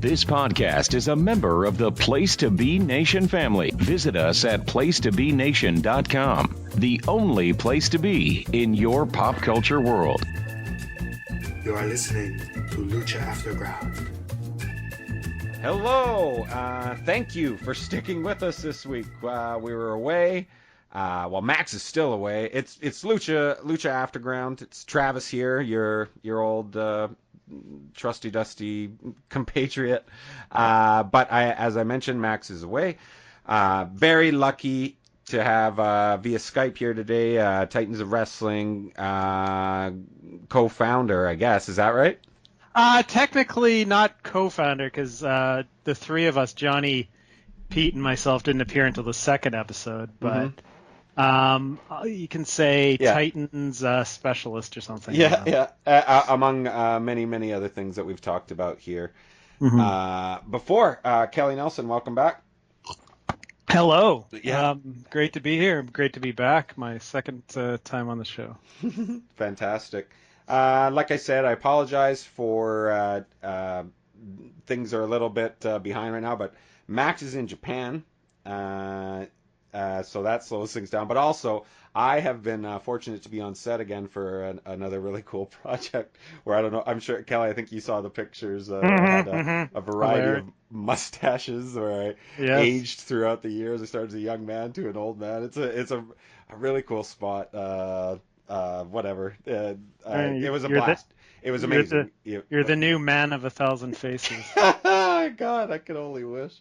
This podcast is a member of the Place to Be Nation family. Visit us at placetobenation.com, the only place to be in your pop culture world. You are listening to Lucha Afterground. Hello, thank you for sticking with us this week. We were away. Well, Max is still away. It's Lucha Afterground. It's Travis here, your old trusty dusty compatriot. But as I mentioned, Max is away. Very lucky to have via Skype here today, Titans of Wrestling co-founder, I guess. Is that right? Technically not co-founder, because the three of us, Johnny, Pete, and myself, didn't appear until the second episode. But you can say Titans specialist or something. Among many other things that we've talked about here before. Kelly Nelson, welcome back. Hello. Yeah. Great to be here. Great to be back. My second time on the show. Fantastic. Like I said, I apologize for things are a little bit behind right now, but Max is in Japan, so that slows things down. But also, I have been fortunate to be on set again for another really cool project where, I don't know, I'm sure, Kelly, I think you saw the pictures. I had a variety of mustaches where I aged throughout the years. I started as a young man to an old man. It's a really cool spot. Whatever. It was a blast. It was amazing. You're the new man of 1,000 faces. God, I could only wish.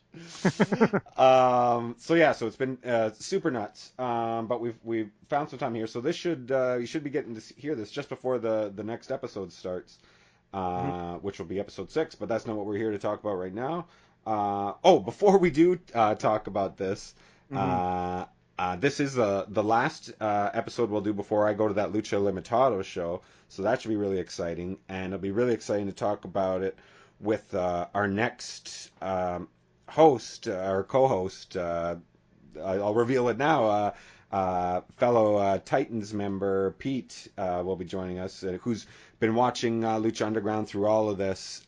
So it's been super nuts. But we've found some time here, so this you should be getting to hear this just before the next episode starts, which will be episode 6. But that's not what we're here to talk about right now. Before we do talk about this. This is the last episode we'll do before I go to that Lucha Limitado show, so that should be really exciting, and it'll be really exciting to talk about it with our next host, or co-host. I'll reveal it now. Fellow Titans member Pete will be joining us, who's been watching Lucha Underground through all of this.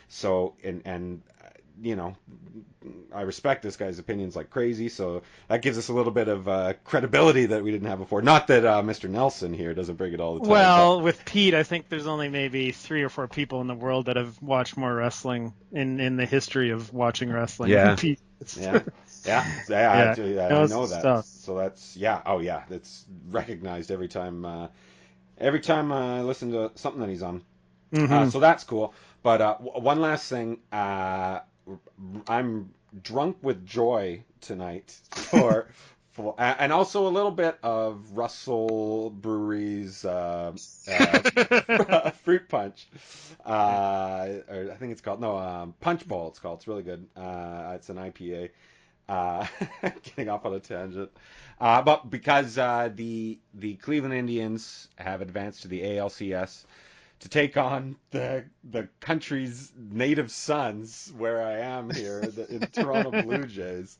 So, and you know, I respect this guy's opinions like crazy, so that gives us a little bit of credibility that we didn't have before. Not that Mr. Nelson here doesn't bring it all the time. Well, with Pete, I think there's only maybe 3 or 4 people in the world that have watched more wrestling in the history of watching wrestling. Yeah. Pete. I know that. Stuff. So that's it's recognized every time I listen to something that he's on. So that's cool. But one last thing. I'm drunk with joy tonight for and also a little bit of Russell Brewery's fruit punch. Or I think it's called Punch Bowl. It's called. It's really good. It's an IPA. Getting off on a tangent. But because the Cleveland Indians have advanced to the ALCS to take on the country's native sons, where I am here in Toronto Blue Jays.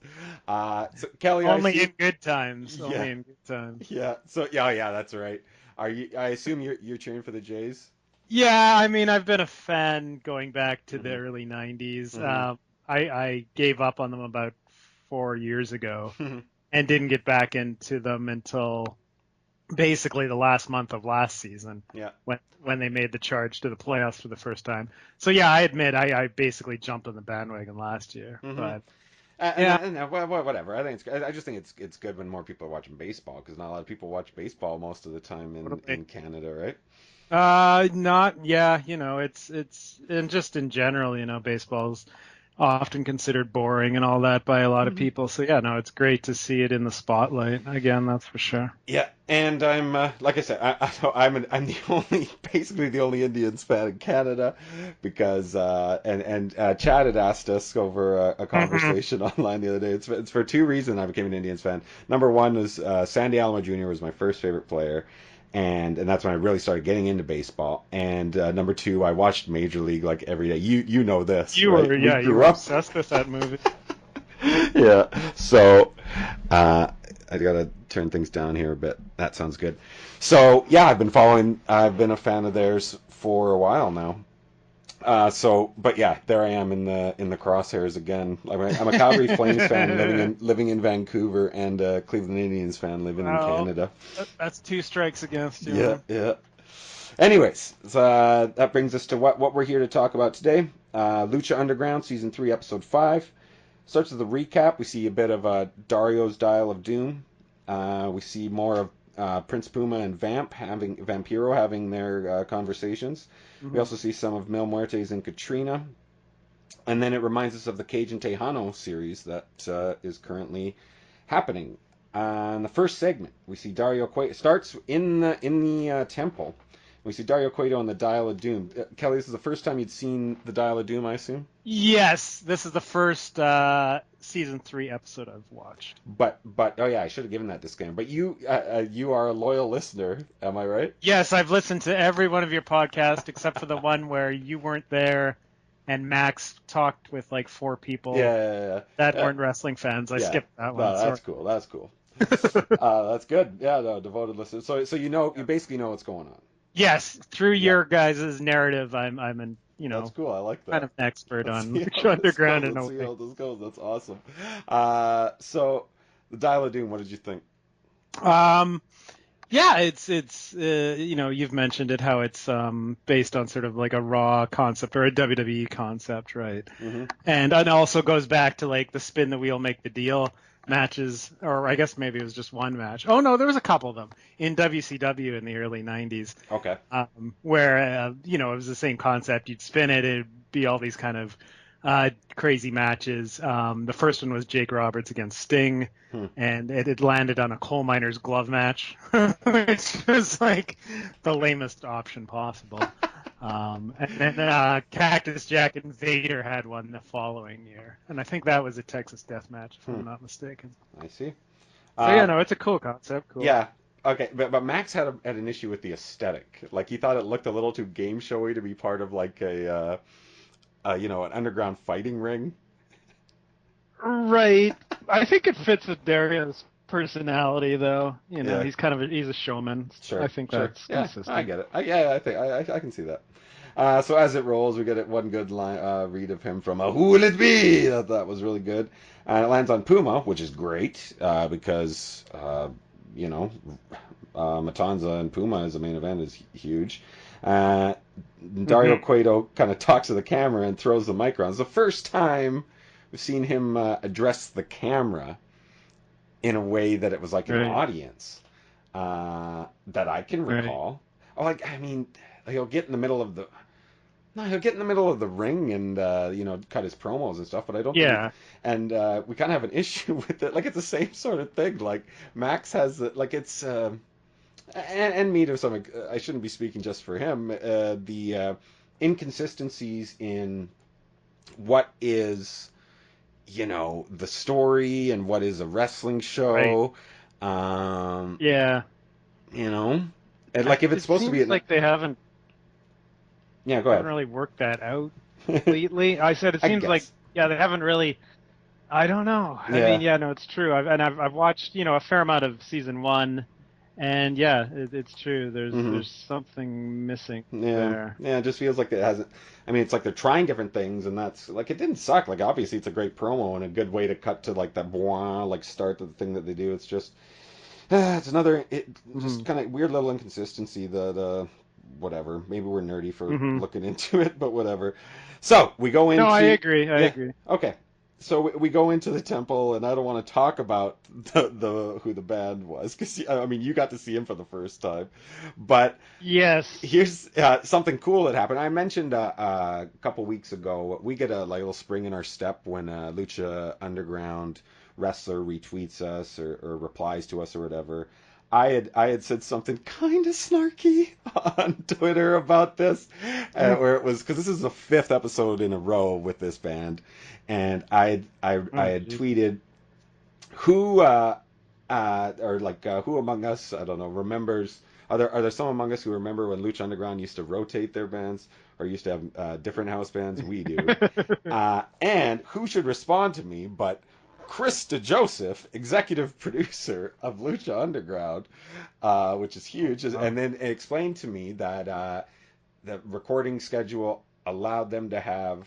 So Kelly, in good times. Only in good times. Yeah. So that's right. I assume you're cheering for the Jays? Yeah, I mean, I've been a fan going back to the early 90s. I gave up on them about 4 years ago and didn't get back into them until basically the last month of last season, when they made the charge to the playoffs for the first time. So I admit I basically jumped on the bandwagon last year. But whatever. I just think it's good when more people are watching baseball, because not a lot of people watch baseball most of the time in Canada, right? It's and just in general, baseball's often considered boring and all that by a lot of people. So it's great to see it in the spotlight again. That's for sure. Yeah, and I'm like I said, I'm basically the only Indians fan in Canada, because Chad had asked us over a conversation online the other day. It's for 2 reasons I became an Indians fan. Number one was Sandy Alomar Jr. was my first favorite player. And that's when I really started getting into baseball. And number 2, I watched Major League like every day. You know this. You right? were obsessed with that movie. Yeah. So I gotta turn things down here a bit. That sounds good. So I've been a fan of theirs for a while now. But yeah, there I am in the crosshairs again. I'm a Calgary Flames fan living in Vancouver, and a Cleveland Indians fan living in Well, Canada. that's two strikes against you. Yeah, yeah. Anyways, so, that brings us to what we're here to talk about today. Lucha Underground Season 3, Episode 5. Starts with a recap. We see a bit of Dario's Dial of Doom. We see more of Prince Puma and Vampiro having their conversations. We also see some of Mil Muertes and Katrina. And then it reminds us of the Cage and Tejano series that is currently happening. In the first segment, we see Dario Cueto. It starts in the temple. We see Dario Cueto on the Dial of Doom. Kelly, this is the first time you'd seen the Dial of Doom, I assume? Yes, this is the first season 3 episode I've watched. But oh yeah, I should have given that disclaimer. But you are a loyal listener, am I right? Yes, I've listened to every one of your podcasts except for the one where you weren't there and Max talked with like 4 people Yeah. that weren't wrestling fans. I skipped that one. No, that's cool. That's cool. That's good. Yeah, no, devoted listener. So you basically know what's going on. Yes, through your guys' narrative, I'm an That's cool. I like that. kind of an expert on Lucha Underground and Let's see how this goes. That's awesome. So the Dial of Doom. What did you think? Yeah, it's you've mentioned it, how it's based on sort of like a Raw concept or a WWE concept, right? Mm-hmm. And it also goes back to like the spin the wheel, make the deal matches, or I guess maybe it was just one match. Oh no, there was a couple of them in WCW in the early 90s. Okay. Where it was the same concept. You'd spin it, it'd be all these kind of crazy matches. The first one was Jake Roberts against Sting, and it had landed on a coal miner's glove match, which was like the lamest option possible. And then Cactus Jack and Vader had one the following year, and I think that was a Texas Death Match, if I'm not mistaken. I see. So it's a cool concept. Cool. Yeah. Okay, but Max had an issue with the aesthetic. Like he thought it looked a little too game showy to be part of like an underground fighting ring. Right. I think it fits with Dario's personality, though. He's he's a showman. Sure. I think sure. that's consistent. I get it. I think I can see that. So as it rolls, we get one good line, read of him from Who Will It Be? That was really good. And it lands on Puma, which is great because, Matanza and Puma as a main event is huge. Dario Cueto kind of talks to the camera and throws the mic around. It's the first time we've seen him address the camera in a way that it was like an audience that I can recall. Right. He'll get in the middle of the ring and cut his promos and stuff, but I don't. Yeah. And we kind of have an issue with it. Like it's the same sort of thing. Like Max has it's. And me to some, I shouldn't be speaking just for him. The inconsistencies in what is, the story and what is a wrestling show. Right. Yeah. And like if it's supposed to be like they haven't. Yeah, go ahead. Haven't really worked that out completely. I said it seems like they haven't really. I don't know. Yeah. It's true. I've watched a fair amount of season 1. And it's true. There's something missing there. Yeah, it just feels like it hasn't. It's like they're trying different things, and that's like it didn't suck. Like obviously, it's a great promo and a good way to cut to like that start to the thing that they do. It's just it's another just kind of weird little inconsistency. The whatever. Maybe we're nerdy for looking into it, but whatever. So we go into. No, I agree. I agree. Okay. So we go into the temple, and I don't want to talk about the who the band was, because you got to see him for the first time, but yes, here's something cool that happened. I mentioned a couple weeks ago we get a little spring in our step when a Lucha Underground wrestler retweets us or replies to us or whatever. I had said something kind of snarky on Twitter about this, where it was because this is the 5th episode in a row with this band, and I had tweeted who who among us, I don't know, remembers. Are there some among us who remember when Lucha Underground used to rotate their bands or used to have different house bands? We do. And who should respond to me but Chris DeJoseph, executive producer of Lucha Underground, which is huge, and then it explained to me that the recording schedule allowed them to have,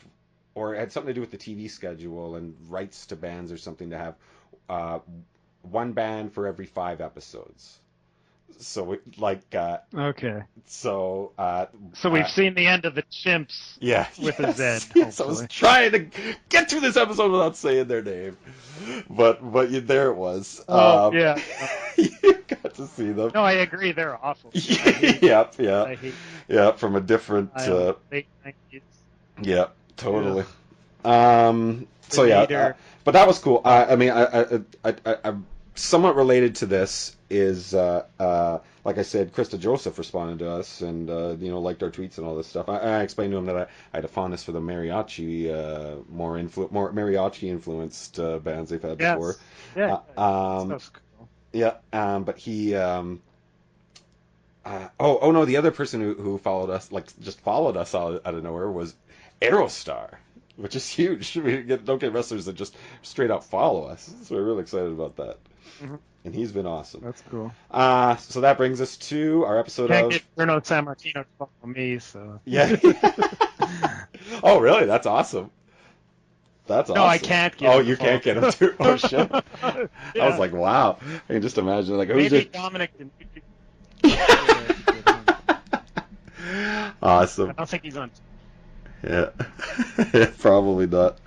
or it had something to do with the TV schedule and rights to bands or something, to have uh, one band for every 5 episodes. So Okay. so So we've seen the end of the chimps yeah, with yes, a Z. yes. I Hopefully. was trying to get through this episode without saying their name, but there it was. Yeah. You got to see them. No, I agree. They're awful. Yep, yeah, I hate yeah. From a different. late 90s. Yeah, totally. The So yeah, leader. but that was cool. I mean, I'm somewhat related to this. Is like I said, Krista Joseph responded to us and liked our tweets and all this stuff. I explained to him that I had a fondness for the mariachi, more mariachi influenced bands they've had before. Yeah. Stuff's cool. Yeah, but he. Oh no, the other person who followed us, like just followed us out of nowhere, was Aerostar, which is huge. We don't get wrestlers that just straight up follow us, so we're really excited about that. Mm-hmm. And he's been awesome. That's cool. So that brings us to our episode Can't of. get Bruno Sammartino to follow me, so. Yeah. Oh really? That's awesome. That's awesome. No, I can't get Oh, him to you can't get follow him to. Oh shit. Yeah. I was like, wow. I can just imagine like who's Maybe it? Dominic didn't. Awesome. I don't think he's on. Yeah, probably not.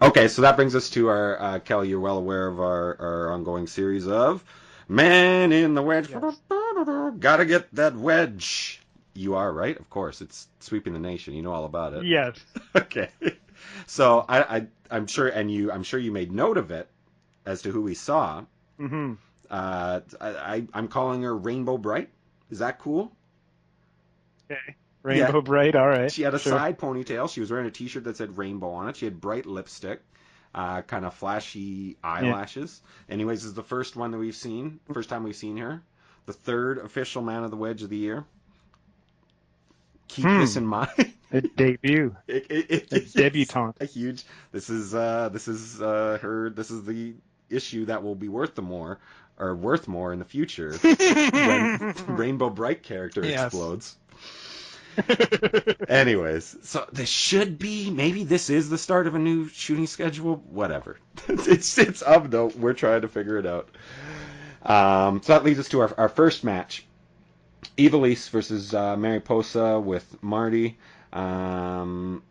Okay, so that brings us to our Kelly. You're well aware of our ongoing series of Man in the Wedge. Yes. Gotta get that wedge. You are right, of course. It's sweeping the nation. You know all about it. Yes. Okay. So I'm sure, and I'm sure you made note of it as to who we saw. Mm-hmm. I'm calling her Rainbow Bright. Is that cool? Okay. Rainbow Bright, all right. She had a sure. side ponytail. She was wearing a T-shirt that said Rainbow on it. She had bright lipstick, kind of flashy eyelashes. Yeah. Anyways, this is the first one that we've seen. First time we've seen her. The third official Man of the Wedge of the year. Keep this in mind. A debut. A debutante. A huge. This is her. This is the issue that will be worth more in the future when Rainbow Bright character explodes. Anyways, so this should be, maybe this is the start of a new shooting schedule. Whatever. It's of note. We're trying to figure it out. So that leads us to our first match. Ivelisse versus Mariposa with Marty. Kelly,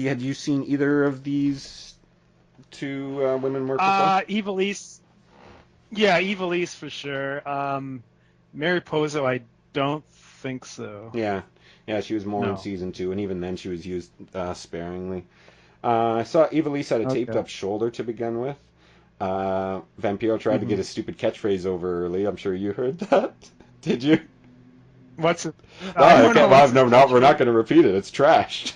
had you seen either of these two women work before? Ivelisse. Yeah, Ivelisse for sure. Mariposa, I don't think so. Yeah, she was more in season 2, and even then she was used sparingly. I saw Ivelisse had a taped up shoulder to begin with. Vampiro tried to get his stupid catchphrase over early. I'm sure you heard that. Did you? What's it? We're not going to repeat it. It's trash.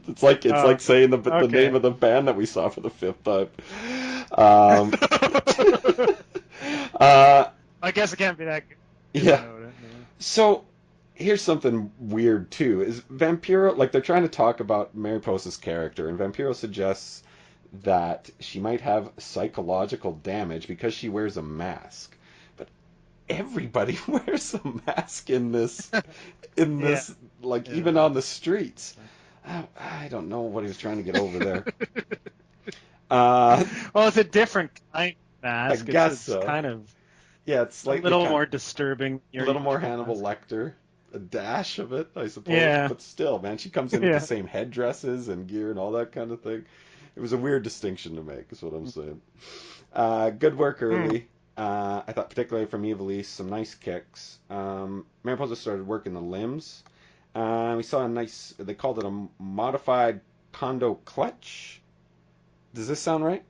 It's like saying the name of the band that we saw for the 5th time. I guess it can't be that good. Yeah. So here's something weird too. Is Vampiro, like, they're trying to talk about Mariposa's character, and Vampiro suggests that she might have psychological damage because she wears a mask. But everybody wears a mask in this even on the streets. I don't know what he was trying to get over there. Well, it's a different kind of mask. I guess it's so. Kind of. Yeah, it's a little more disturbing. A little more Hannibal Lecter. A dash of it, I suppose. Yeah. But still, man, she comes in with the same headdresses and gear and all that kind of thing. It was a weird distinction to make, is what I'm saying. Good work early. I thought particularly from Ivelisse, some nice kicks. Mariposa started working the limbs. We saw a nice, they called it a modified condo clutch. Does this sound right?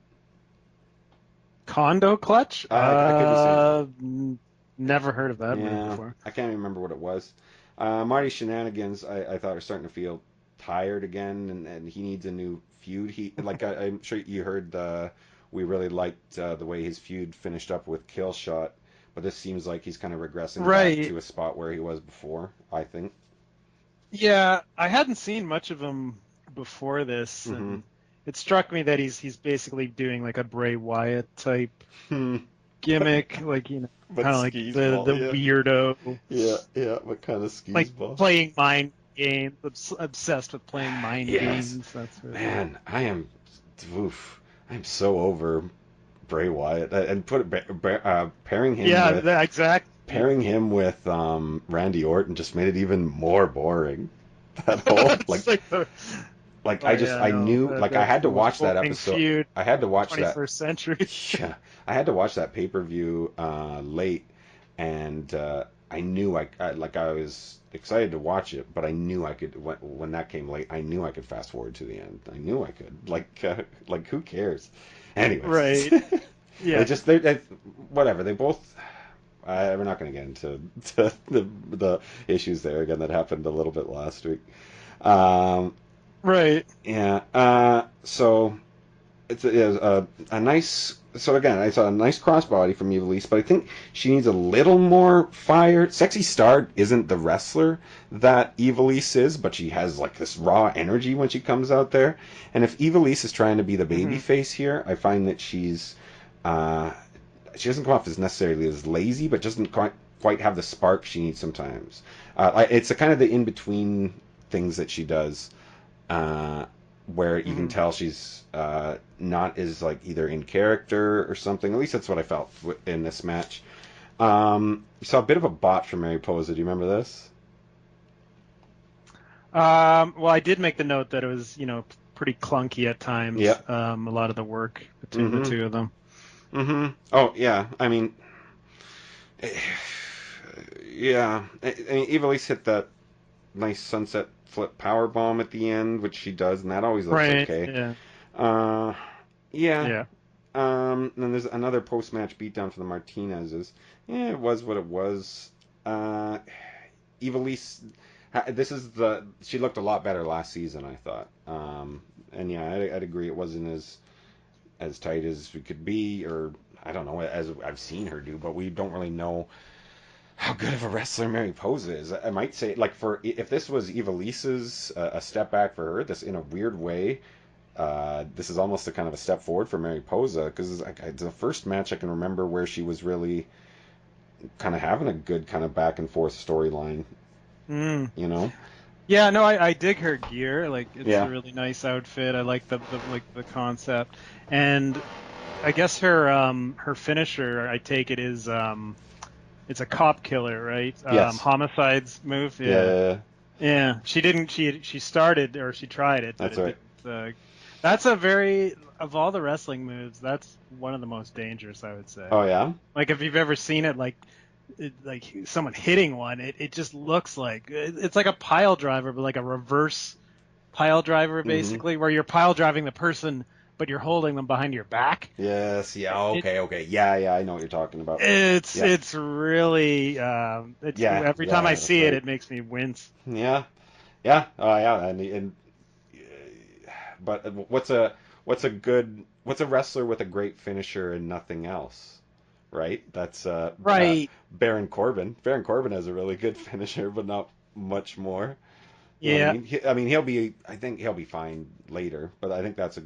Condo clutch? I could be saying never heard of that before. I can't even remember what it was. Marty's shenanigans, I thought, are starting to feel tired again, and he needs a new feud. I'm sure you heard we really liked the way his feud finished up with Killshot, but this seems like he's kind of regressing back to a spot where he was before, I think. Yeah, I hadn't seen much of him before this, and it struck me that he's basically doing like a Bray Wyatt type gimmick, like, kind of like the weirdo. Yeah, what kind of skis like ball? playing mind games, obsessed with playing mind Yes. games. That's really Man, I'm so over Bray Wyatt and exactly. pairing him with Randy Orton just made it even more boring. That whole It's like the I knew I that's had the to most watch that boring episode. feud I had to watch that. 21st century. Yeah, I had to watch that pay-per-view late, and I knew I was excited to watch it, but I knew I could when that came late. I knew I could fast forward to the end. I knew I could. Like who cares? Anyways, Right. Yeah. they whatever. They both. We're not going to get into the issues there again that happened a little bit last week. Um, Right. yeah. So it's a nice. So again, I saw a nice crossbody from Ivelisse, but I think she needs a little more fire. Sexy Star isn't the wrestler that Ivelisse is, but she has like this raw energy when she comes out there. And if Ivelisse is trying to be the baby face here, I find that she doesn't come off as necessarily as lazy, but doesn't quite have the spark she needs sometimes. It's a kind of the in between things that she does. Where you can tell she's not as like either in character or something. At least that's what I felt in this match. You saw a bit of a botch from Mariposa. Do you remember this? Well, I did make the note that it was, pretty clunky at times. Yep. A lot of the work between the two of them. Mm-hmm. Oh yeah. I mean, yeah. I mean, Ivelisse hit that nice sunset flip power bomb at the end, which she does, and that always looks Right. okay. Yeah. Yeah. Yeah. And then there's another post-match beatdown for the Martinezes. Yeah, it was what it was. Ivelisse, she looked a lot better last season, I thought. And yeah, I'd agree it wasn't as tight as we could be, or I don't know, as I've seen her do, but we don't really know how good of a wrestler Mariposa is. I might say, like, if this was Ivelisse's a step back for her, this in a weird way, this is almost a kind of a step forward for Mariposa, because it's the first match I can remember where she was really kind of having a good kind of back and forth storyline. You know? Yeah, no, I dig her gear. Like, it's Yeah. a really nice outfit. I like the concept, and I guess her finisher, I take it, is it's a cop killer, right? Yes. Homicide's move. Yeah. Yeah. She didn't. She started, or she tried it, but That's right. didn't. That's a very, of all the wrestling moves, that's one of the most dangerous, I would say. Oh yeah. Like, if you've ever seen it, like someone hitting one, it just looks like it's like a pile driver, but like a reverse pile driver, basically, where you're pile driving the person, but you're holding them behind your back. Yes. Yeah. Okay. Yeah. I know what you're talking about. It's really every time I see it, it makes me wince. Yeah. Oh yeah. And but what's a wrestler with a great finisher and nothing else, right? That's right. Baron Corbin. Baron Corbin has a really good finisher, but not much more. You know Yeah. what I mean, I think he'll be fine later, but I think that's a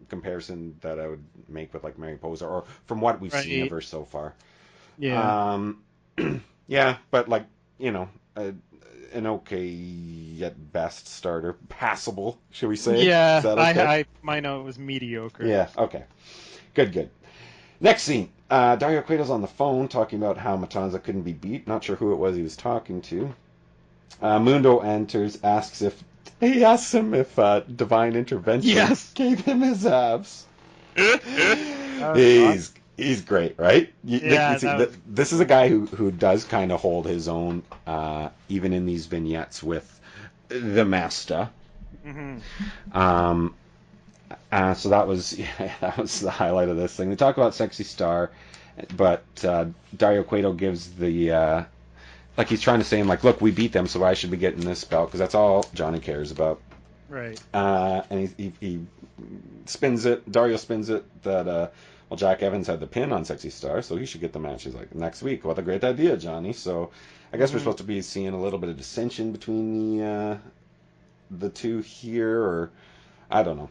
comparison that I would make with like Mariposa, or from what we've seen of her so far. Yeah. Yeah, but like, an okay at best starter, passable, should we say? Yeah, Is that okay? my note was mediocre. Yeah, okay. Good. Next scene. Dario Cueto's on the phone talking about how Matanza couldn't be beat. Not sure who it was he was talking to. Mundo enters, he asks him if divine intervention gave him his abs. He's great, right? This is a guy who does kind of hold his own, even in these vignettes with the master. So that was the highlight of this thing. They talk about Sexy Star, but Dario Cueto gives the like he's trying to say, like, look, we beat them, so I should be getting this belt because that's all Johnny cares about. Right. And he spins it. Dario spins it that Jack Evans had the pin on Sexy Star, so he should get the match. He's like, next week. What a great idea, Johnny. So I guess we're supposed to be seeing a little bit of dissension between the two here, or I don't know.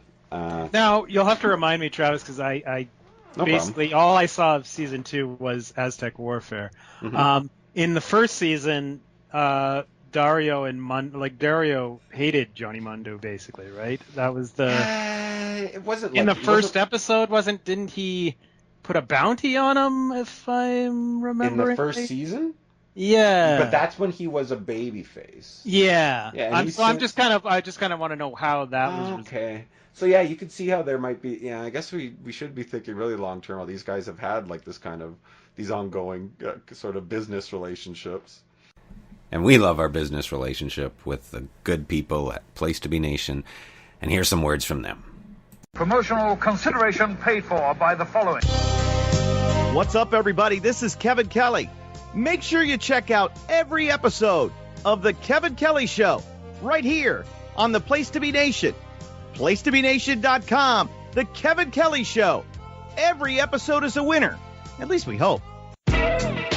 Now you'll have to remind me, Travis, because I basically all I saw of season 2 was Aztec Warfare. In the first season, Dario and Dario hated Johnny Mundo basically, right? That was the It wasn't in like the first episode. Didn't he put a bounty on him? If I'm remembering, in the first right? season. Yeah, But that's when he was a baby face. yeah. Yeah, and I just kind of want to know how that was. Okay. So yeah, you can see how there might be. Yeah, I guess we should be thinking really long term. How these guys have had like this kind of these ongoing sort of business relationships. And we love our business relationship with the good people at Place to Be Nation. And here's some words from them. Promotional consideration paid for by the following. What's up, everybody? This is Kevin Kelly. Make sure you check out every episode of The Kevin Kelly Show right here on the Place to Be Nation. PlaceToBeNation.com. The Kevin Kelly Show. Every episode is a winner. At least we hope.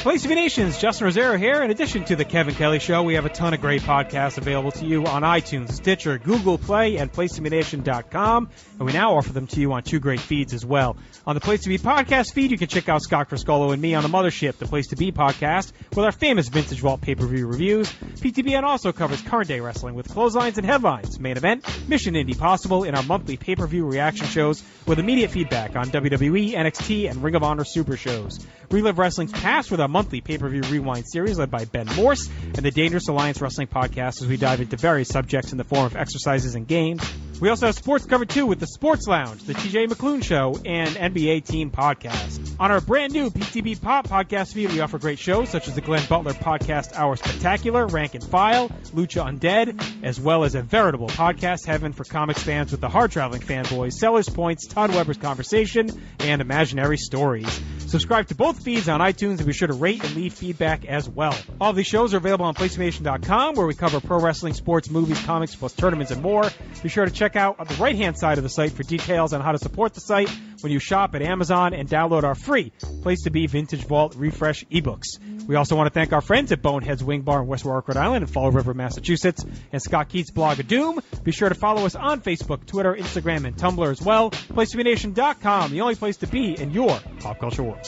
Place to Be Nation's Justin Rosero here. In addition to The Kevin Kelly Show, we have a ton of great podcasts available to you on iTunes, Stitcher, Google Play, and PlaceToBeNation.com. And we now offer them to you on two great feeds as well. On the Place to Be podcast feed, you can check out Scott Criscolo and me on the Mothership, the Place to Be podcast, with our famous Vintage Vault pay-per-view reviews. PTBN also covers current day wrestling with clotheslines and headlines, main event, Mission Indy Possible, in our monthly pay-per-view reaction shows with immediate feedback on WWE, NXT, and Ring of Honor Super shows. Relive wrestling's past with our monthly pay-per-view rewind series led by Ben Morse and the Dangerous Alliance Wrestling podcast as we dive into various subjects in the form of exercises and games. We also have sports covered too with the Sports Lounge, the TJ McClune Show, and NBA Team Podcast. On our brand new PTB Pop podcast feed, we offer great shows such as the Glenn Butler Podcast Hour Spectacular, Rank and File, Lucha Undead, as well as a veritable podcast heaven for comics fans with the hard-traveling fanboys, Sellers Points, Todd Weber's Conversation, and Imaginary Stories. Subscribe to both feeds on iTunes and be sure to rate and leave feedback as well. All of these shows are available on PlayStation.com, where we cover pro wrestling, sports, movies, comics, plus tournaments and more. Be sure to check out on the right-hand side of the site for details on how to support the site when you shop at Amazon and download our free Place to Be Vintage Vault Refresh ebooks. We also want to thank our friends at Bonehead's Wing Bar in West Warwick, Rhode Island, and Fall River, Massachusetts, and Scott Keats' blog of Doom. Be sure to follow us on Facebook, Twitter, Instagram, and Tumblr as well. PlaceToBeNation.com, the only place to be in your pop culture world.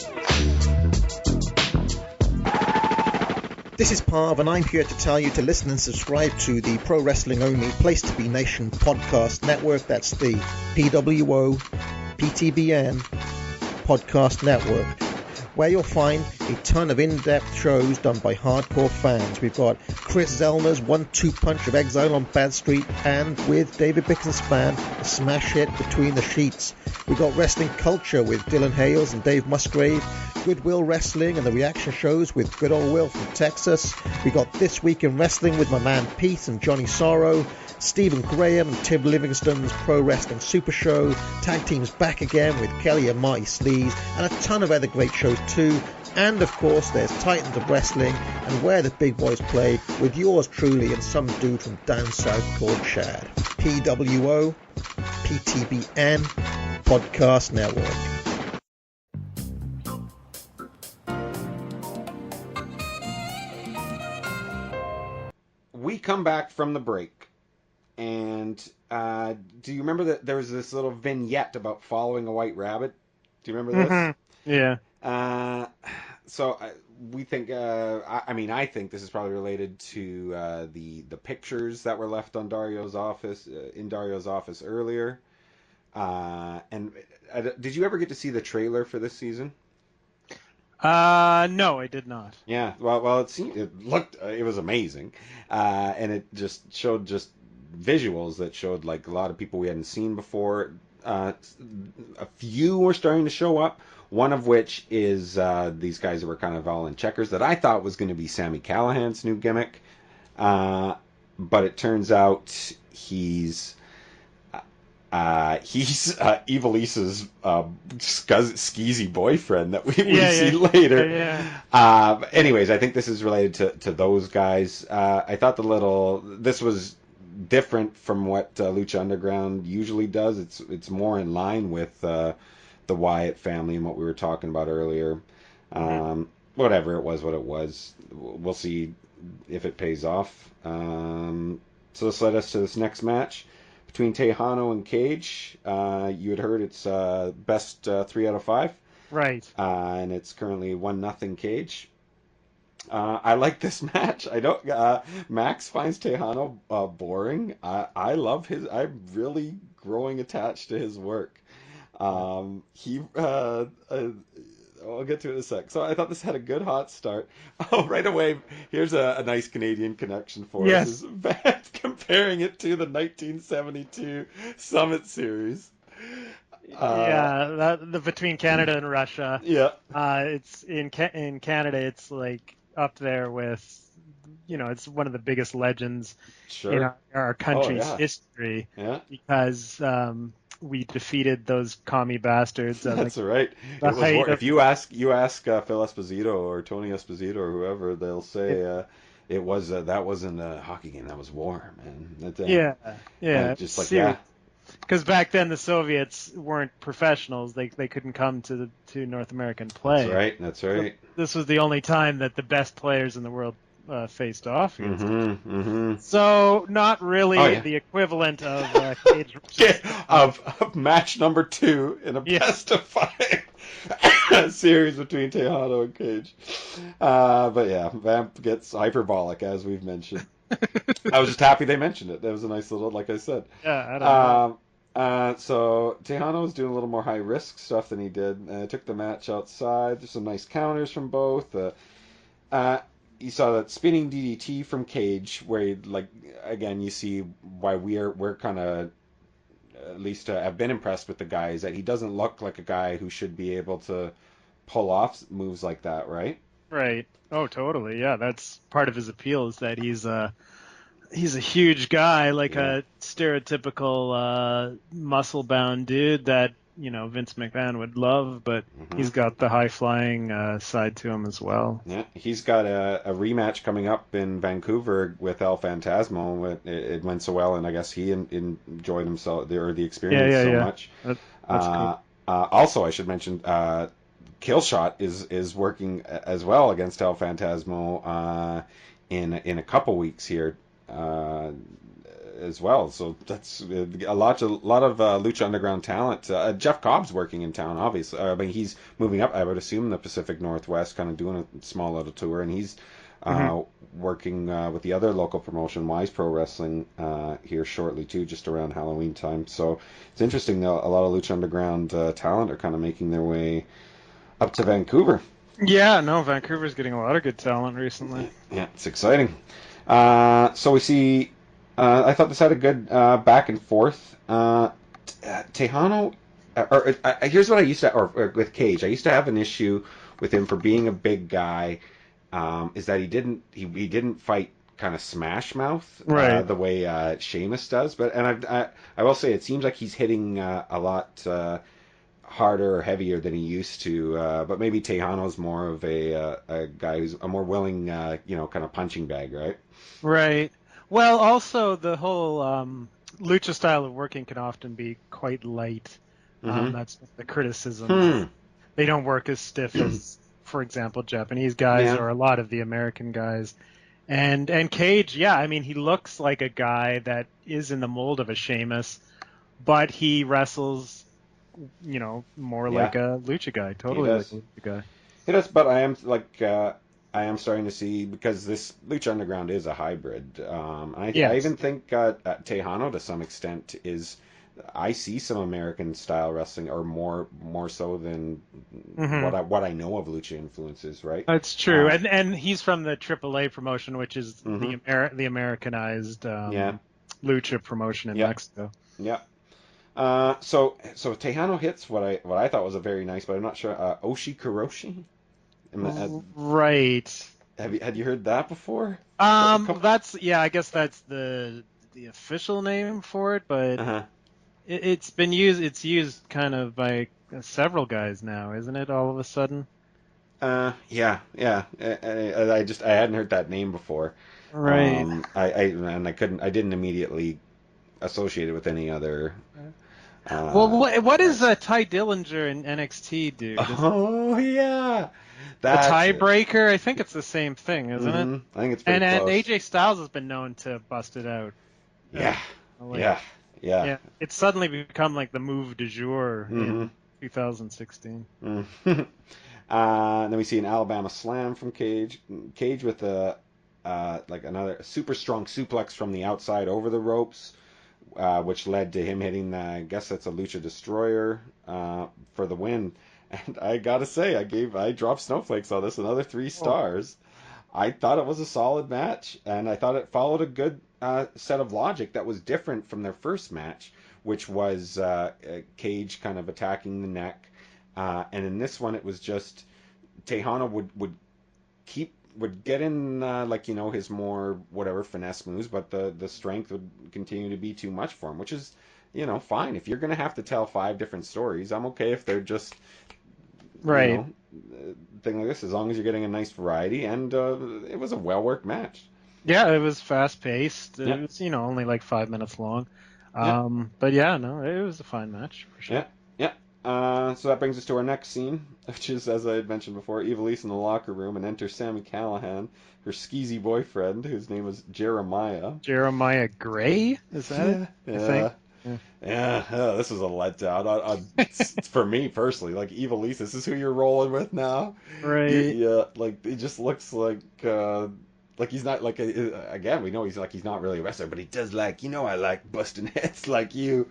This is Parv, and I'm here to tell you to listen and subscribe to the Pro Wrestling Only Place to Be Nation podcast network. That's the PWO PTBN podcast network, where you'll find a ton of in-depth shows done by hardcore fans. We've got Chris Zellner's 1-2 punch of Exile on Bad Street, and with David Bickenspad, a smash hit Between the Sheets. We've got Wrestling Culture with Dylan Hales and Dave Musgrave, Goodwill Wrestling and the reaction shows with Good Old Will from Texas. We got This Week in Wrestling with my man Pete and Johnny Sorrow, Stephen Graham and Tim Livingston's Pro Wrestling Super Show, Tag Teams Back Again with Kelly and Marty Sleaze, and a ton of other great shows too. And of course there's Titans of Wrestling and Where the Big Boys Play with yours truly and some dude from down south called Chad. PWO PTBN Podcast Network. We come back from the break, and do you remember that there was this little vignette about following a white rabbit? Do you remember this? Mm-hmm. Yeah. We think, I think this is probably related to the pictures that were left on Dario's office, in Dario's office earlier. Did you ever get to see the trailer for this season? No, I did not. Yeah, well, it was amazing, and it just showed just visuals that showed like a lot of people we hadn't seen before. A few were starting to show up. One of which is these guys that were kind of all in checkers that I thought was going to be Sami Callihan's new gimmick, but it turns out he's Ivelisse's skeezy boyfriend that we see later. Yeah. Anyways, I think this is related to those guys. I thought this was different from what Lucha Underground usually does. It's more in line with the Wyatt family and what we were talking about earlier. Whatever it was, what it was. We'll see if it pays off. So this led us to this next match between Tejano and Cage. You had heard it's best 3 out of 5. Right. And it's currently 1-0 Cage. I like this match. I don't. Max finds Tejano boring. I love his. I'm really growing attached to his work. He. I'll get to it in a sec. So I thought this had a good hot start. Oh, right away. Here's a nice Canadian connection for us. Yes. Is Vance comparing it to the 1972 Summit Series. The between Canada and Russia. Yeah. It's in Canada. It's like up there with, it's one of the biggest legends Sure. in our country's yeah. history. Yeah. Because we defeated those commie bastards. That's right. the It was height if you ask Phil Esposito or Tony Esposito or whoever, they'll say it was that wasn't a hockey game. That was war, man. Just like serious. Because back then the Soviets weren't professionals; they couldn't come to North American play. That's right. So this was the only time that the best players in the world faced off. So not really the equivalent of Cage of match number 2 in a best of 5 series between Tejano and Cage. But yeah, Vamp gets hyperbolic as we've mentioned. I was just happy they mentioned it. That was a nice little, like I said. Yeah, I don't know. So Tejano was doing a little more high risk stuff than he did. Took the match outside. There's some nice counters from both. You saw that spinning DDT from Cage, where again you see why we're kind of at least have been impressed with the guy, is that he doesn't look like a guy who should be able to pull off moves like that, right? Right. Oh, totally. Yeah, that's part of his appeal, is that he's a huge guy, like a stereotypical muscle-bound dude that Vince McMahon would love, but he's got the high-flying side to him as well. Yeah, he's got a rematch coming up in Vancouver with El Phantasmo. It went so well, and I guess he enjoyed himself the experience much. That's cool. Also, I should mention, Killshot is working as well against El Phantasmo in a couple weeks here. As well, so that's a lot of Lucha Underground talent. Jeff Cobb's working in town, obviously. I mean, he's moving up, I would assume, the Pacific Northwest, kind of doing a small little tour, and he's working with the other local promotion, Wise Pro Wrestling, here shortly too, just around Halloween time. So it's interesting that a lot of Lucha Underground talent are kind of making their way up to Vancouver. Yeah, no, Vancouver's getting a lot of good talent recently. Yeah, it's exciting. So we see. I thought this had a good back and forth. Tejano, here's what I used to, or with Cage, I used to have an issue with him for being a big guy. Is that he didn't fight kind of smash mouth the way Sheamus does. But I will say it seems like he's hitting a lot harder or heavier than he used to. But maybe Tejano's more of a guy who's a more willing, kind of punching bag, right? Right. Well, also the whole lucha style of working can often be quite light. That's the criticism. They don't work as stiff as, for example, Japanese guys or a lot of the American guys. And Cage, I mean, he looks like a guy that is in the mold of a Sheamus, but he wrestles, more like a lucha guy, totally like a lucha guy. He does, but I am starting to see, because this Lucha Underground is a hybrid. I even think Tejano, to some extent, I see some American style wrestling, or more so than what I know of Lucha influences, right? That's true, and he's from the AAA promotion, which is the Americanized Lucha promotion in Mexico. Yeah. So Tejano hits what I thought was a very nice, but I'm not sure, Oshi Kuroshi. Right. Had you heard that before? I guess that's the official name for it, but it's been used. It's used kind of by several guys now, isn't it? All of a sudden. Yeah. I hadn't heard that name before. Right. I didn't immediately associate it with any other. Well, what is Ty Dillinger in NXT, dude? Oh yeah. The tiebreaker, I think it's the same thing, isn't it? I think it's pretty close. And AJ Styles has been known to bust it out. Yeah. It's suddenly become like the move du jour in 2016. And then we see an Alabama slam from Cage. Cage with a like another super strong suplex from the outside over the ropes, which led to him hitting, I guess that's a Lucha Destroyer for the win. And I gotta say, I dropped snowflakes on this, another 3 stars. I thought it was a solid match, and I thought it followed a good set of logic that was different from their first match, which was Cage kind of attacking the neck. And in this one, it was just Tejano would get in his more whatever finesse moves, but the strength would continue to be too much for him, which is fine. If you're gonna have to tell 5 different stories, I'm okay if they're just right. Thing like this, as long as you're getting a nice variety. And it was a well worked match. Yeah, it was fast paced. It Yeah. was only like 5 minutes long. Yeah. But yeah, no, it was a fine match for sure. Yeah. So that brings us to our next scene, which is, as I had mentioned before, Ivelisse in the locker room, and enter Sami Callihan, her skeezy boyfriend, whose name was Jeremiah. Jeremiah Gray, is that it? I think. Yeah, this was a letdown. For me personally, like Ivelisse, this is who you're rolling with now, Right? like it just looks like he's not like again, we know he's not really a wrestler, but he does I like busting heads like you,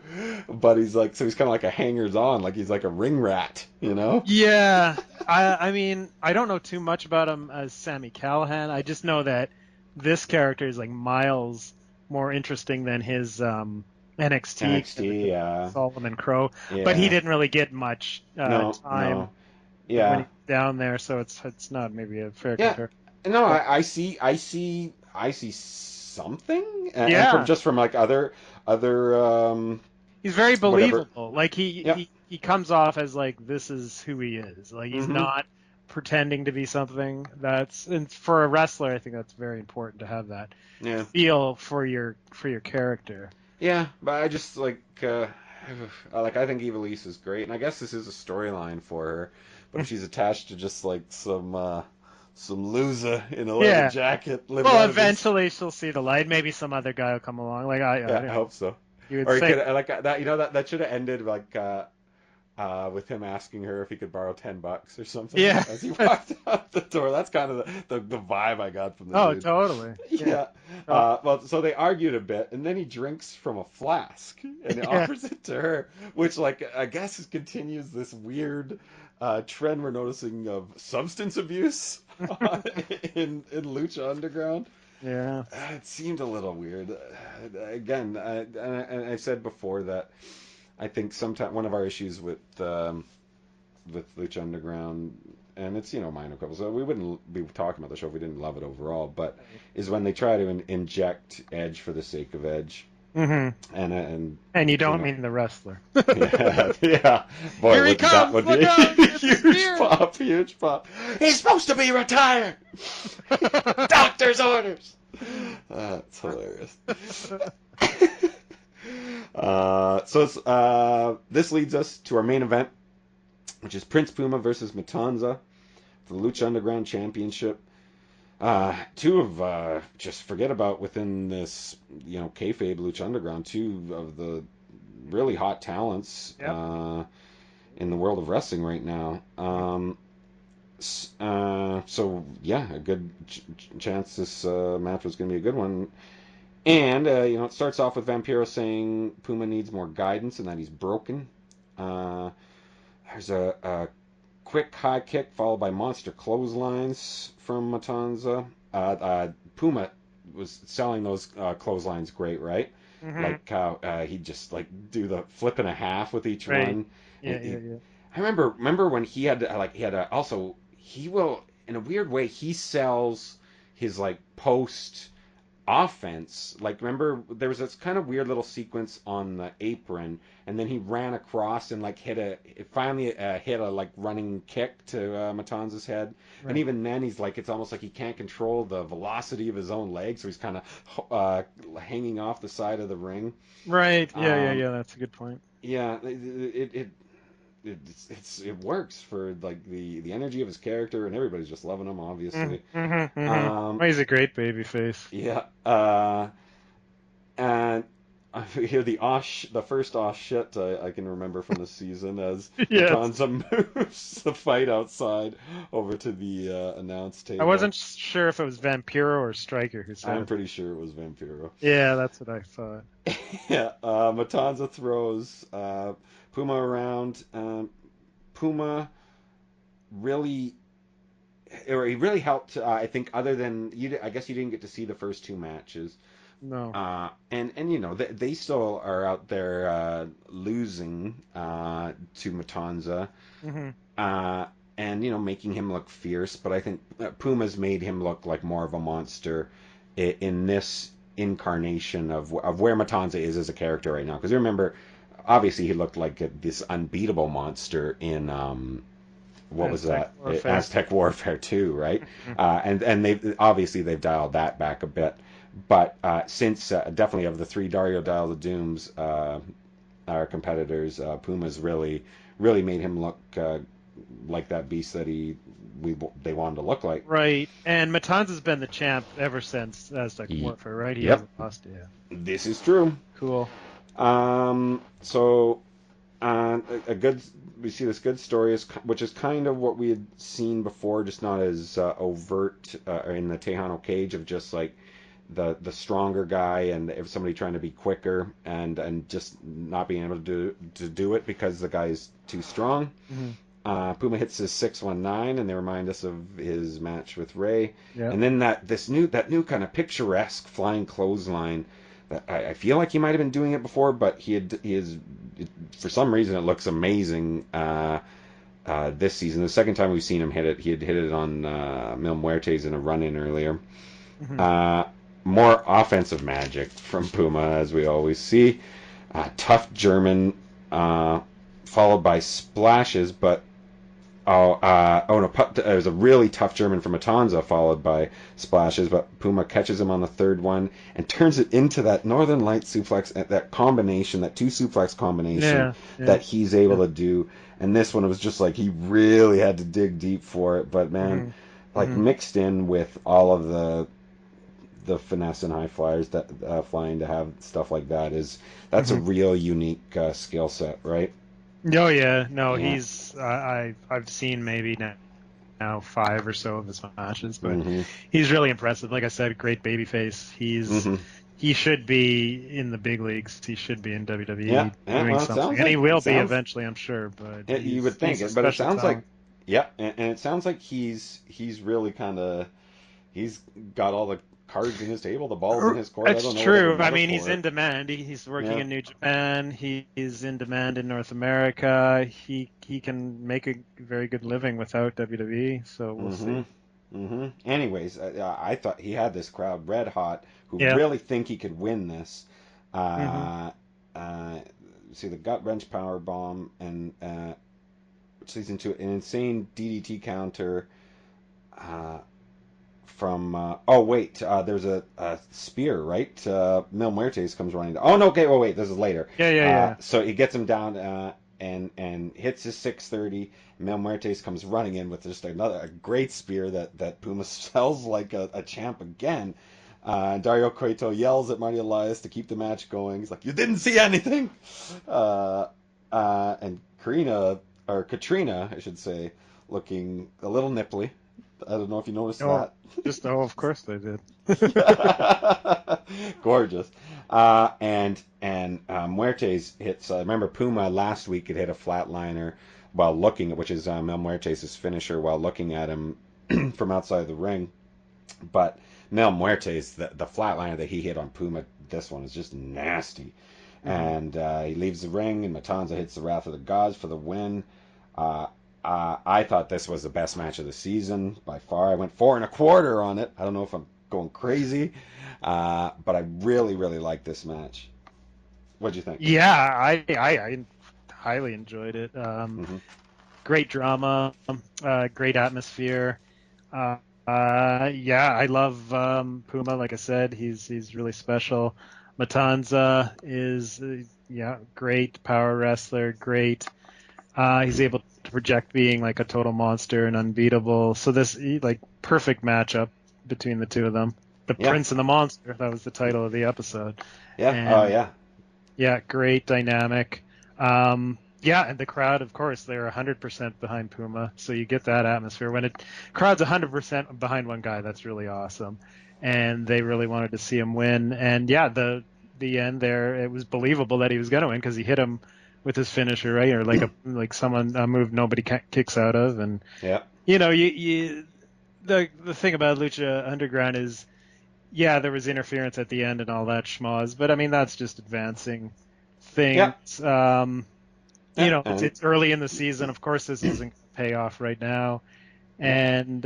but he's kind of like a hangers on, like he's like a ring rat, Yeah, I mean, I don't know too much about him as Sami Callihan. I just know that this character is like miles more interesting than his NXT, Solomon Crow, but he didn't really get much time when he's down there, so it's not maybe a fair comparison. No, I see something, and from like other he's very believable. Like he comes off as like this is who he is. Like he's not pretending to be something. And for a wrestler, I think that's very important to have that feel for your character. Yeah, but I just I think Ivelisse is great, and I guess this is a storyline for her. But if she's attached to just like some loser in a leather jacket, well, eventually she'll see the light. Maybe some other guy will come along. Like I hope so. You would or say... he could like that. That should have ended with him asking her if he could borrow $10 or something. Yeah. As he walked out the door. That's kind of the vibe I got from the dude. Totally. Yeah. Well, so they argued a bit, and then he drinks from a flask and he offers it to her, which I guess continues this weird trend we're noticing of substance abuse in Lucha Underground. Yeah. It seemed a little weird. Again, I said before that I think sometimes one of our issues with Lucha Underground, and it's minor quibbles, so we wouldn't be talking about the show if we didn't love it overall, but is when they try to inject edge for the sake of edge. Mm-hmm. And you don't mean the wrestler. yeah. Boy, here he comes! That would be huge pop. He's supposed to be retired. Doctor's orders. That's hilarious. So this leads us to our main event, which is Prince Puma versus Matanza for the Lucha Underground Championship. Two of just forget about within this kayfabe Lucha Underground, two of the really hot talents in the world of wrestling right now. So yeah, a good chance this match was going to be a good one. And it starts off with Vampiro saying Puma needs more guidance and that he's broken. There's a quick high kick followed by monster clotheslines from Matanza. Puma was selling those clotheslines great, right? Mm-hmm. Like how he'd just do the flip and a half with each one. Yeah. I remember when he will, in a weird way, he sells his post offense. Remember there was this kind of weird little sequence on the apron, and then he ran across and hit a running kick to Matanza's head. Right. And even then he's it's almost like he can't control the velocity of his own legs, so he's kind of hanging off the side of the ring. Right. Yeah. That's a good point. Yeah. It works for the energy of his character, and everybody's just loving him, obviously. He's a great baby face. Yeah. And I hear the first shit I can remember from the season as Yes. Matanza moves the fight outside over to the announce table. I wasn't sure if it was Vampiro or Striker who said I'm it. pretty sure it was Vampiro. Yeah, that's what I thought. Yeah, Matanza throws Puma around. Puma really, or he really helped. I think, other than I guess you didn't get to see the first two matches. No. And you know they still are out there losing to Matanza, and you know making him look fierce. But I think Puma's made him look like more of a monster in this incarnation of where Matanza is as a character right now. Because remember, obviously he looked like this unbeatable monster in what was that? Warfare. Aztec Warfare 2, right? And they've dialed that back a bit. But since definitely of the three Dario Dial the Dooms, our competitors, Puma's really made him look like that beast that they wanted to look like. Right, and Matanza's been the champ ever since Aztec Warfare, right? He hasn't lost it yet. This is true. Cool. So we see this good story, which is kind of what we had seen before, just not as overt in the Tejano cage of just like the stronger guy and if somebody trying to be quicker and just not being able to do it because the guy's too strong. Puma hits his 619, and they remind us of his match with Ray. Yep. And then that new kind of picturesque flying clothesline that I feel like he might have been doing it before, but he is for some reason it looks amazing this season. The second time we've seen him hit it, he had hit it on Mil Muertes in a run-in earlier. More offensive magic from Puma, as we always see. Tough German, followed by splashes, but it was a really tough German from Matanza, followed by splashes, but Puma catches him on the third one and turns it into that Northern Light suplex, that combination, that two suplex combination that he's able to do. And this one, it was just like he really had to dig deep for it, but man, mixed in with all of the finesse and high flyers that flying to have stuff like that's a real unique skill set, right? Oh yeah, no, he's I've seen maybe now 5 or so of his matches, but he's really impressive. Like I said, great babyface. He should be in the big leagues. He should be in WWE doing something, and he will be eventually, I'm sure. But you would think it, but it sounds like and it sounds like he's really kind of he's got all the cards in his table, the balls in his court. That's true. I mean, he's in demand. He's working in New Japan. He's in demand in North America. He can make a very good living without WWE. So we'll see. Anyways, I thought he had this crowd red hot who really think he could win this. See the gut wrench power bomb and which leads into an insane DDT counter. From there's a spear, right? Mil Muertes comes running down. Oh no, okay, wait, this is later. So he gets him down and hits his 630. Mil Muertes comes running in with just a great spear that Puma sells like a champ again. Dario Cueto yells at Marty Elias to keep the match going. He's like, "You didn't see anything." And Katrina, I should say, looking a little nipply. I don't know if you noticed that. Of course they did. Gorgeous. And Muertes hits. Remember Puma last week had hit a flatliner while looking at, which is Mil Muertes' finisher, while looking at him from outside the ring. But Mil Muertes, the flatliner that he hit on Puma, this one is just nasty. And he leaves the ring, and Matanza hits the Wrath of the Gods for the win. I thought this was the best match of the season by far. I went 4 1/4 on it. I don't know if I'm going crazy, but I really like this match. What'd you think? Yeah, I highly enjoyed it. Great drama, great atmosphere. I love Puma. Like I said, he's really special. Matanza is great power wrestler. Great. He's able to project being like a total monster and unbeatable. So this perfect matchup between the two of them. The Prince and the Monster. That was the title of the episode. Yeah. Yeah, great dynamic. Yeah, and the crowd, of course, they're 100% behind Puma, so you get that atmosphere. When crowd's 100% behind one guy, that's really awesome. And they really wanted to see him win. And yeah, the end there, it was believable that he was going to win because he hit him with his finisher, right? Or like someone a move nobody kicks out of. And Yeah. you know, the thing about Lucha Underground is, yeah, there was interference at the end and all that schmoz, but I mean that's just advancing things. Yeah. You know, it's early in the season. Of course, this isn't going to pay off right now, and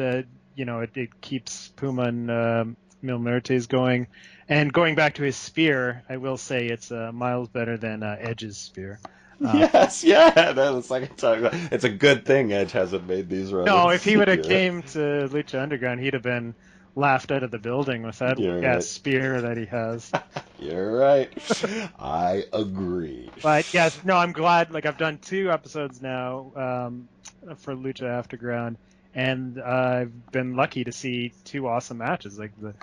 you know, it keeps Puma and Mil Muertes going. And going back to his spear, I will say it's miles better than Edge's spear. Yes, yeah, that's the second time. It's a good thing Edge hasn't made these runs. No, if he would have came to Lucha Underground, he'd have been laughed out of the building with that spear that he has. You're right. I agree. But yes, no, I'm glad. Like I've done 2 episodes now for Lucha Afterground, and I've been lucky to see 2 awesome matches. Like the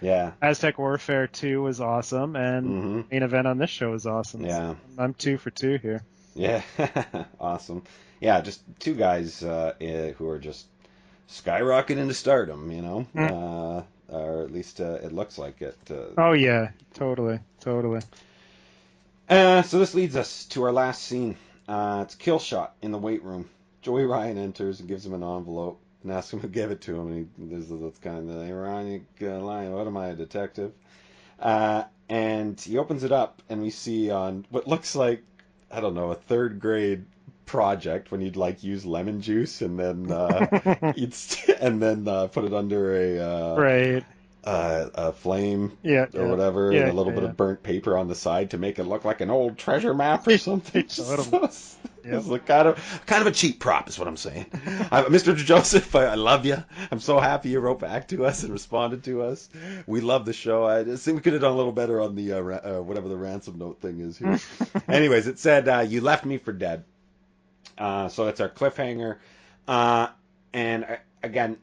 Aztec Warfare 2 was awesome, and main event on this show was awesome. Yeah, so I'm 2 for 2 here. Yeah, awesome. Yeah, just 2 guys who are just skyrocketing into stardom. You know. Or at least it looks like it. Oh yeah, totally. So this leads us to our last scene. It's Kill Shot in the weight room. Joey Ryan enters and gives him an envelope and asks him to give it to him. And there's this kind of ironic line, "What am I, a detective?" And he opens it up, and we see on what looks like, I don't know, a 3rd grade project when you'd like use lemon juice and then put it under a flame or whatever, and a little bit of burnt paper on the side to make it look like an old treasure map or something. It's like kind of a cheap prop is what I'm saying. Mr. Joseph, I love you. I'm so happy you wrote back to us and responded to us. We love the show. I just think we could have done a little better on the whatever the ransom note thing is here. Anyways, it said, "You left me for dead." So that's our cliffhanger. And again,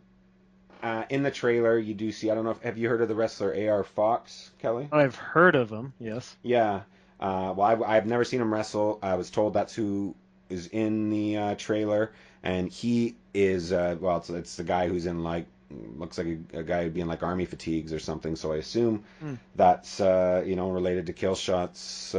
in the trailer, you do see, I don't know, have you heard of the wrestler A.R. Fox, Kelly? I've heard of him, yes. Yeah. Well, I've never seen him wrestle. I was told that's who is in the trailer. And he is, it's the guy who's in, like, looks like a guy who'd be in, like, army fatigues or something. So I assume that's, related to Killshot's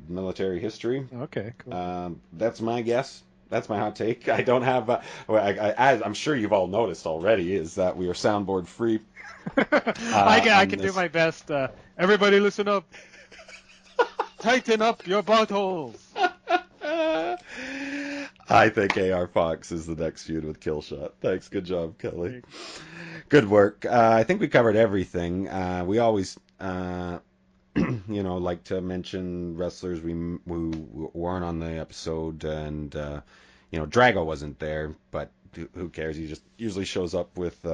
military history. Okay, cool. That's my guess. That's my hot take. I don't have, as I'm sure you've all noticed already, is that we are soundboard free. I can do my best. Everybody listen up. Tighten up your buttholes. I think A.R. Fox is the next feud with Killshot. Thanks. Good job, Kelly. Good work. I think we covered everything. We always, like to mention wrestlers who weren't on the episode, and Drago wasn't there, but who cares? He just usually shows up with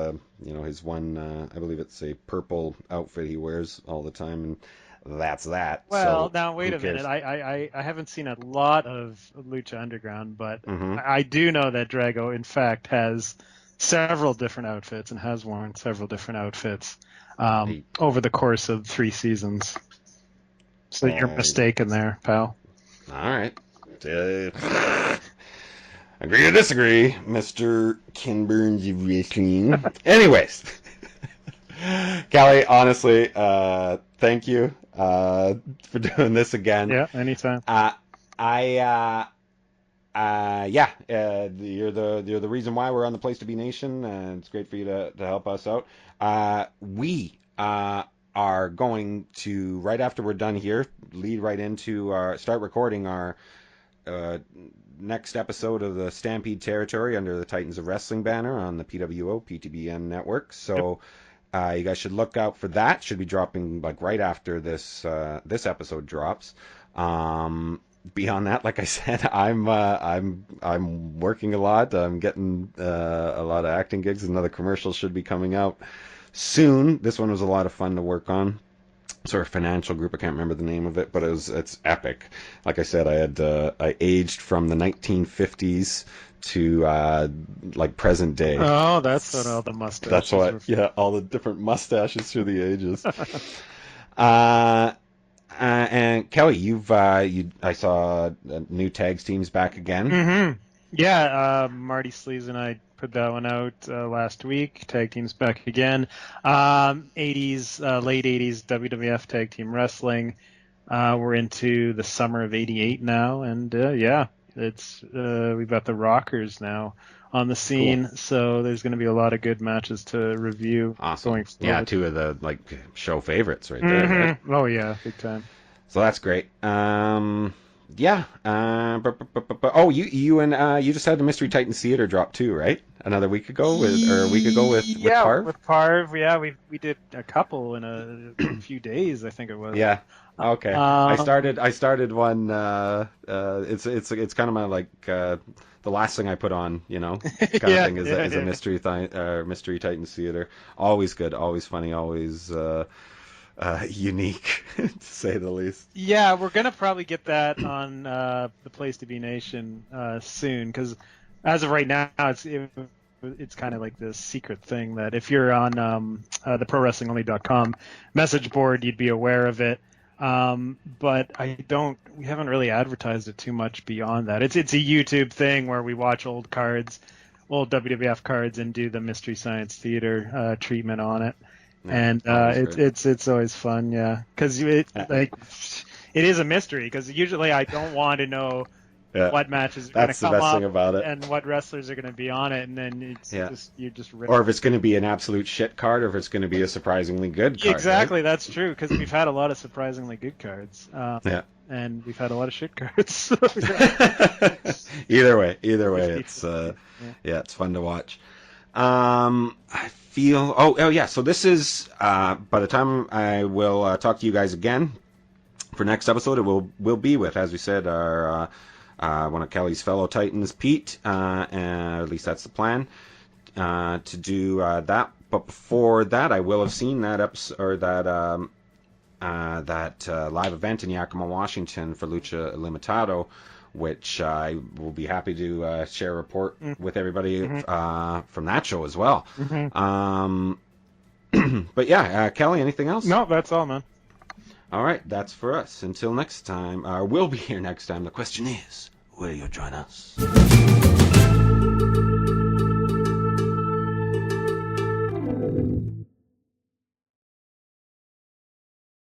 his one, I believe it's a purple outfit he wears all the time, and that's that. Well, so now wait a minute. I haven't seen a lot of Lucha Underground, but I do know that Drago, in fact, has several different outfits and has worn several different outfits over the course of 3 seasons. So you're mistaken there, pal. All right. Agree to disagree, Mr. Ken Burns of wrestling. Anyways, Callie, honestly, thank you for doing this again. Yeah, anytime. You're the reason why we're on the Place to Be Nation, and it's great for you to help us out. We are going to, right after we're done here, lead right into start recording our next episode of the Stampede Territory under the Titans of Wrestling banner on the PWO PTBN network. So you guys should look out for that. Should be dropping like right after this episode drops. Beyond that, like I said, I'm working a lot. I'm getting a lot of acting gigs. Another commercial should be coming out soon. This one was a lot of fun to work on. Sort of financial group. I can't remember the name of it, but it's epic. Like I said, I aged from the 1950s to like present day. Oh, that's what all the mustaches. That's what. Yeah, all the different mustaches through the ages. And Kelly, I saw new tags teams back again. Mm-hmm. Yeah, Marty Sleeves and I put that one out last week. Tag teams back again. 80s, late 80s WWF tag team wrestling. We're into the summer of '88 now, and it's we've got the Rockers now on the scene, cool. So there's going to be a lot of good matches to review. Awesome. Going forward. Yeah, two of the show favorites right there. Right? Oh yeah, big time. So that's great. Oh, you just had the Mystery Titan Theater drop too, right? A week ago with Parv? With Parv. Yeah, we did a couple in a few days, I think it was. Yeah. Okay. I started one. It's kind of my the last thing I put on, kind of thing is a Mystery Titan Theater. Always good, always funny, always. Unique, to say the least. Yeah, we're gonna probably get that on the Place to Be Nation soon, because as of right now, it's kind of like this secret thing that if you're on the ProWrestlingOnly.com message board, you'd be aware of it. But we haven't really advertised it too much beyond that. It's a YouTube thing where we watch old WWF cards, and do the Mystery Science Theater treatment on it. Yeah, and it's always fun, yeah, because it is a mystery, because usually I don't want to know what matches are going to come up thing about it. And what wrestlers are going to be on it, and then you just rip or if it's going to be an absolute shit card, or if it's going to be a surprisingly good card. Exactly, right? That's true, because we've had a lot of surprisingly good cards. And we've had a lot of shit cards. Either way, it's it's fun to watch. I feel. Oh yeah. So this is by the time I will talk to you guys again for next episode, it will be with, as we said, our one of Kelly's fellow Titans, Pete, and at least that's the plan to do that. But before that, I will have seen that episode, or that live event in Yakima, Washington for Lucha Limitado, which I will be happy to share a report with everybody from that show as well. But yeah, Kelly, anything else? No, that's all, man. All right, that's for us. Until next time, we'll be here next time. The question is, will you join us?